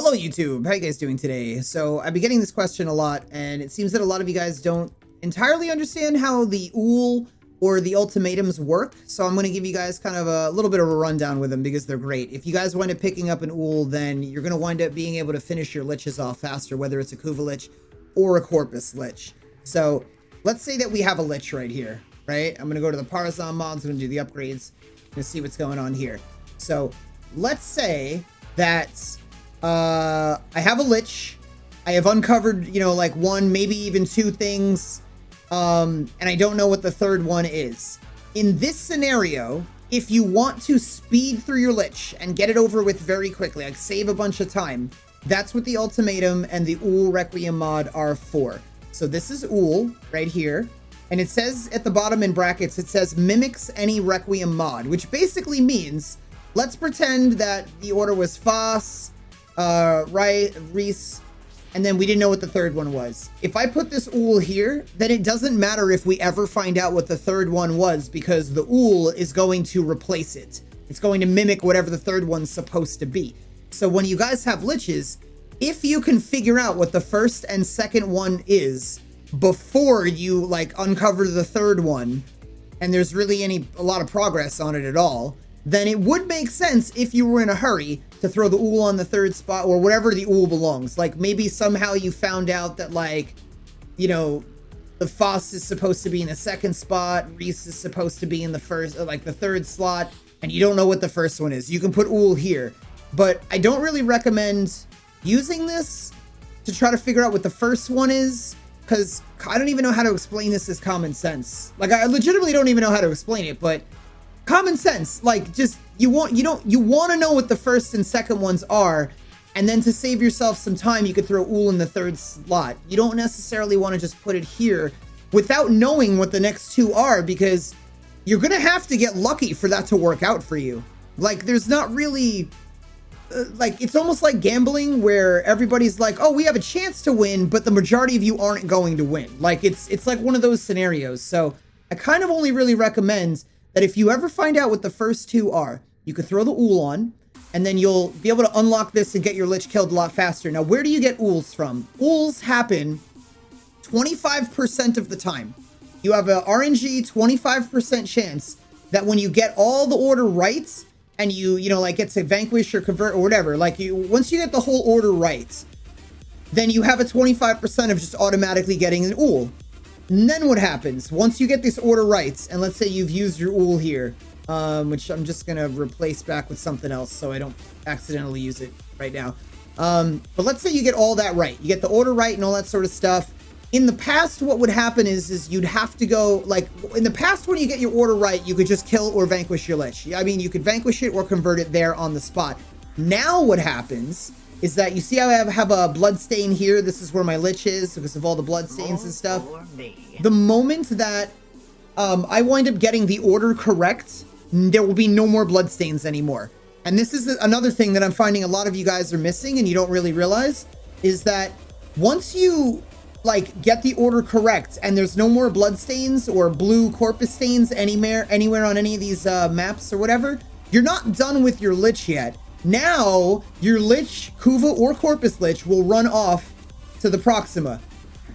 Hello YouTube, how you guys doing today? So I've been getting this question a lot, and it seems that a lot of you guys don't entirely understand how the Oull or the ultimatums work. So I'm going to give you guys kind of a little bit of a rundown with them because they're great. If you guys wind up picking up an Oull, then you're going to wind up being able to finish your liches off faster, whether it's a Kuva lich or a Corpus lich. So let's say that we have a lich right here, right? I'm going to go to the Parazon mods, I'm going to do the upgrades, I'm going to see what's going on here. So let's say that I have a lich, I have uncovered, you know, like one, maybe even two things, and I don't know what the third one is. In this scenario, if you want to speed through your lich and get it over with very quickly, like save a bunch of time, that's what the Ultimatum and the Oull Requiem mod are for. So this is Oull right here, and it says at the bottom in brackets, it says mimics any Requiem mod, which basically means, let's pretend that the order was Foss, Reese, and then we didn't know what the third one was. If I put this Oull here, then it doesn't matter if we ever find out what the third one was, because the Oull is going to replace it. It's going to mimic whatever the third one's supposed to be. So when you guys have liches, if you can figure out what the first and second one is before you like uncover the third one, and there's really a lot of progress on it at all, then it would make sense if you were in a hurry to throw the Oull on the third spot, or wherever the Oull belongs. Like maybe somehow you found out that, like, you know, the Foss is supposed to be in the second spot, Reese is supposed to be in the first, like the third slot, and you don't know what the first one is. You can put Oull here, but I don't really recommend using this to try to figure out what the first one is, because I don't even know how to explain this as common sense. Like, I legitimately don't even know how to explain it, but common sense, like, just you want to know what the first and second ones are, and then to save yourself some time, you could throw Oull in the third slot. You don't necessarily want to just put it here without knowing what the next two are, because you're gonna have to get lucky for that to work out for you. Like, there's not really like, it's almost like gambling where everybody's like, oh, we have a chance to win, but the majority of you aren't going to win. Like, it's like one of those scenarios. So I kind of only really recommend that if you ever find out what the first two are, you could throw the Oull on, and then you'll be able to unlock this and get your lich killed a lot faster. Now, where do you get Oulls from? Oulls happen 25% of the time. You have a RNG 25% chance that when you get all the order right, and you know, like, get to vanquish or convert or whatever, like, once you get the whole order right, then you have a 25% of just automatically getting an Oull. And then what happens? Once you get this order right, and let's say you've used your Oull here, which I'm just going to replace back with something else so I don't accidentally use it right now. But let's say you get all that right. You get the order right and all that sort of stuff. In the past, what would happen is you'd have to go, like, in the past when you get your order right, you could just kill or vanquish your lich. I mean, you could vanquish it or convert it there on the spot. Now what happens is that, you see how I have a blood stain here? This is where my lich is because of all the blood stains and stuff. The moment that I wind up getting the order correct, there will be no more blood stains anymore. And this is another thing that I'm finding a lot of you guys are missing and you don't really realize, is that once you, like, get the order correct and there's no more blood stains or blue corpus stains anywhere on any of these maps or whatever, you're not done with your lich yet. Now your lich, Kuva or Corpus lich, will run off to the Proxima,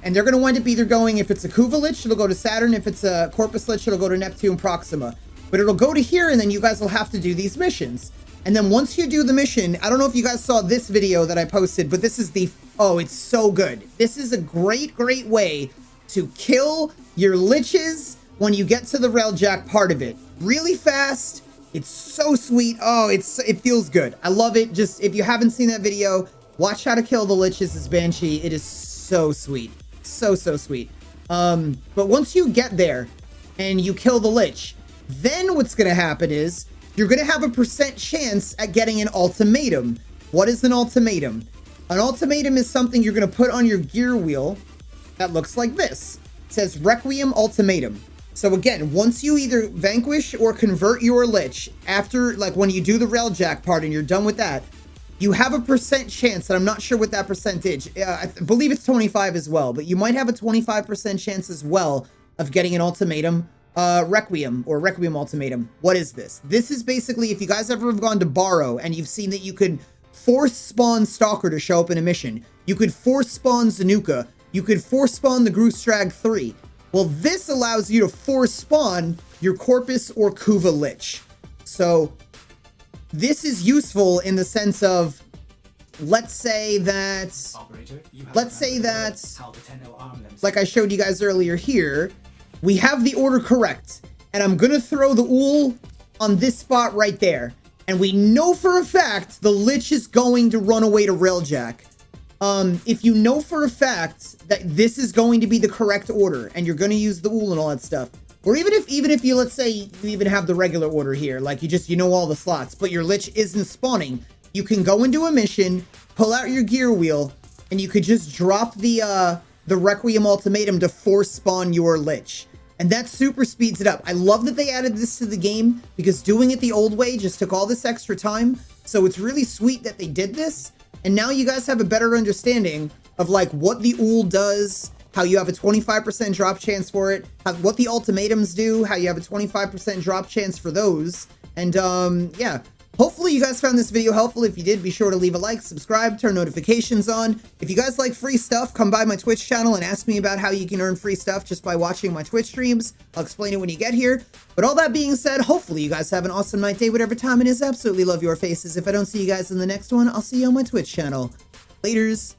and they're going to wind up either going, if it's a Kuva lich, it'll go to Saturn. If it's a Corpus lich, it'll go to Neptune Proxima. But it'll go to here, and then you guys will have to do these missions. And then once you do the mission, I don't know if you guys saw this video that I posted, but this is the, oh, it's so good. This is a great way to kill your liches when you get to the railjack part of it. Really fast. It's so sweet. Oh, it feels good. I love it. Just, if you haven't seen that video, watch how to kill the liches as Banshee. It is so sweet. So sweet. But once you get there and you kill the lich, then what's going to happen is you're going to have a % chance at getting an ultimatum. What is an ultimatum? An ultimatum is something you're going to put on your gear wheel that looks like this. It says Requiem Ultimatum. So again, once you either vanquish or convert your lich, after, like, when you do the railjack part and you're done with that, you have a % chance, and I'm not sure what that percentage, I believe it's 25 as well, but you might have a 25% chance as well of getting an ultimatum, Requiem, or Requiem Ultimatum. What is this? This is basically, if you guys ever have gone to Borrow and you've seen that you could force spawn Stalker to show up in a mission. You could force spawn Zanuka. You could force spawn the Groostrag 3. Well, this allows you to force spawn your Corpus or Kuva Lich. So this is useful in the sense of, let's say that, like I showed you guys earlier here, we have the order correct, and I'm gonna throw the Oull on this spot right there. And we know for a fact the Lich is going to run away to Railjack. If you know for a fact that this is going to be the correct order and you're going to use the Oull and all that stuff, or even if you, let's say you even have the regular order here, like you know all the slots, but your Lich isn't spawning, you can go into a mission, pull out your gear wheel, and you could just drop the requiem ultimatum to force spawn your Lich. And that super speeds it up. I love that they added this to the game because doing it the old way just took all this extra time. So it's really sweet that they did this. And now you guys have a better understanding of like what the Oull does, how you have a 25% drop chance for it, what the ultimatums do, how you have a 25% drop chance for those. And yeah, hopefully you guys found this video helpful. If you did, be sure to leave a like, subscribe, turn notifications on. If you guys like free stuff, come by my Twitch channel and ask me about how you can earn free stuff just by watching my Twitch streams. I'll explain it when you get here. But all that being said, hopefully you guys have an awesome night, day, whatever time it is. Absolutely love your faces. If I don't see you guys in the next one, I'll see you on my Twitch channel. Laters.